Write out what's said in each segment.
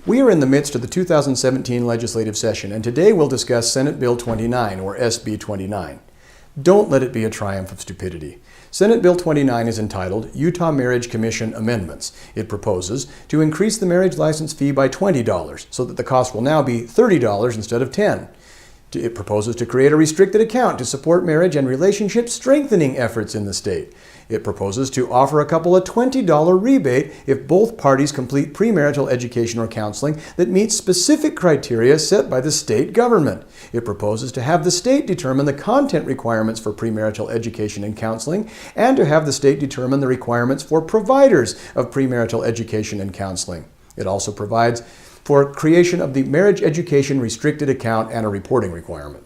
We are in the midst of the 2017 legislative session, and today we'll discuss Senate Bill 29, or SB29. Don't let it be a triumph of stupidity. Senate Bill 29 is entitled Utah Marriage Commission Amendments. It proposes to increase the marriage license fee by $20 so that the cost will now be $30 instead of $10. It proposes to create a restricted account to support marriage and relationship strengthening efforts in the state. It proposes to offer a couple a $20 rebate if both parties complete premarital education or counseling that meets specific criteria set by the state government. It proposes to have the state determine the content requirements for premarital education and counseling, and to have the state determine the requirements for providers of premarital education and counseling. It also provides for creation of the Marriage Education Restricted Account and a reporting requirement.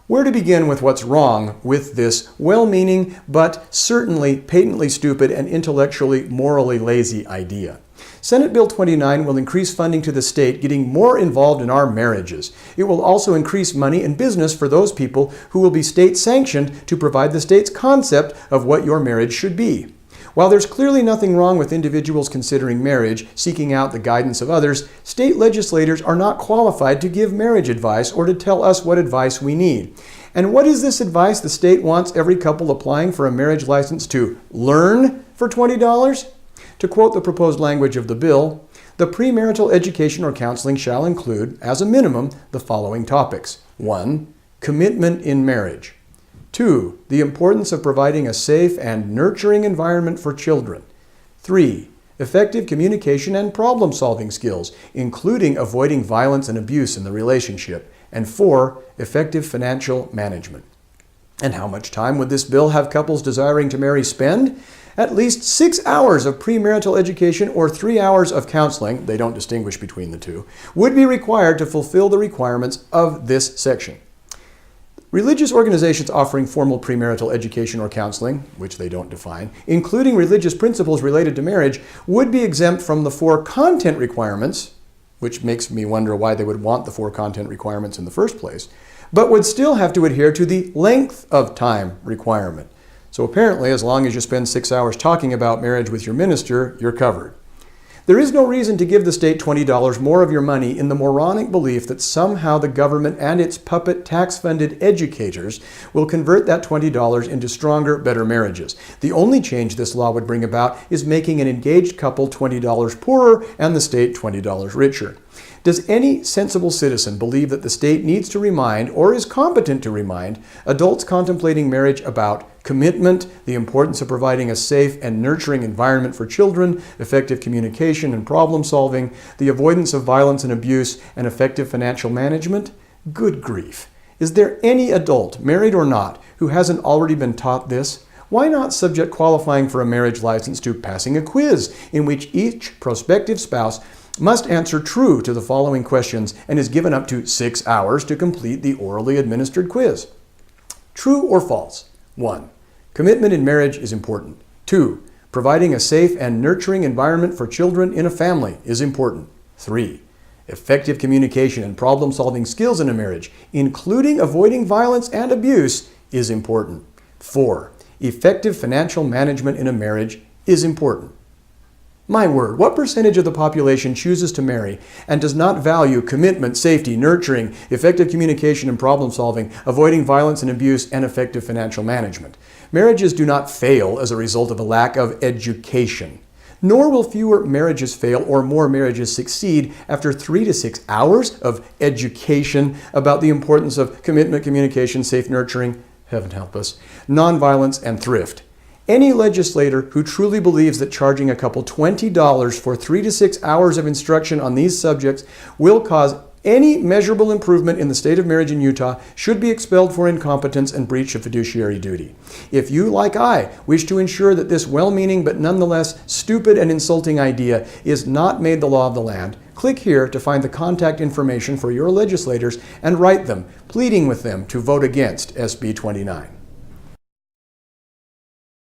Where to begin with what's wrong with this well-meaning but certainly patently stupid and intellectually morally lazy idea? Senate Bill 29 will increase funding to the state, getting more involved in our marriages. It will also increase money and business for those people who will be state-sanctioned to provide the state's concept of what your marriage should be. While there's clearly nothing wrong with individuals considering marriage, seeking out the guidance of others, state legislators are not qualified to give marriage advice or to tell us what advice we need. And what is this advice the state wants every couple applying for a marriage license to learn for $20? To quote the proposed language of the bill, the premarital education or counseling shall include, as a minimum, the following topics. 1. Commitment in marriage. 2. The importance of providing a safe and nurturing environment for children. 3. Effective communication and problem-solving skills, including avoiding violence and abuse in the relationship. And 4. Effective financial management. And how much time would this bill have couples desiring to marry spend? At least 6 hours of premarital education or 3 hours of counseling, they don't distinguish between the two, would be required to fulfill the requirements of this section. Religious organizations offering formal premarital education or counseling, which they don't define, including religious principles related to marriage, would be exempt from the 4 content requirements, which makes me wonder why they would want the 4 content requirements in the first place, but would still have to adhere to the length of time requirement. So apparently, as long as you spend 6 hours talking about marriage with your minister, you're covered. There is no reason to give the state $20 more of your money in the moronic belief that somehow the government and its puppet tax-funded educators will convert that $20 into stronger, better marriages. The only change this law would bring about is making an engaged couple $20 poorer and the state $20 richer. Does any sensible citizen believe that the state needs to remind, or is competent to remind, adults contemplating marriage about commitment, the importance of providing a safe and nurturing environment for children, effective communication and problem solving, the avoidance of violence and abuse, and effective financial management? Good grief. Is there any adult, married or not, who hasn't already been taught this? Why not subject qualifying for a marriage license to passing a quiz in which each prospective spouse must answer true to the following questions and is given up to 6 hours to complete the orally administered quiz? True or false? 1. Commitment in marriage is important. 2. Providing a safe and nurturing environment for children in a family is important. 3. Effective communication and problem-solving skills in a marriage, including avoiding violence and abuse, is important. 4. Effective financial management in a marriage is important. My word, what percentage of the population chooses to marry and does not value commitment, safety, nurturing, effective communication and problem solving, avoiding violence and abuse, and effective financial management? Marriages do not fail as a result of a lack of education. Nor will fewer marriages fail or more marriages succeed after 3 to 6 hours of education about the importance of commitment, communication, safe nurturing, heaven help us, nonviolence, and thrift. Any legislator who truly believes that charging a couple $20 for 3 to 6 hours of instruction on these subjects will cause any measurable improvement in the state of marriage in Utah should be expelled for incompetence and breach of fiduciary duty. If you, like I, wish to ensure that this well-meaning but nonetheless stupid and insulting idea is not made the law of the land, click here to find the contact information for your legislators and write them, pleading with them to vote against SB 29.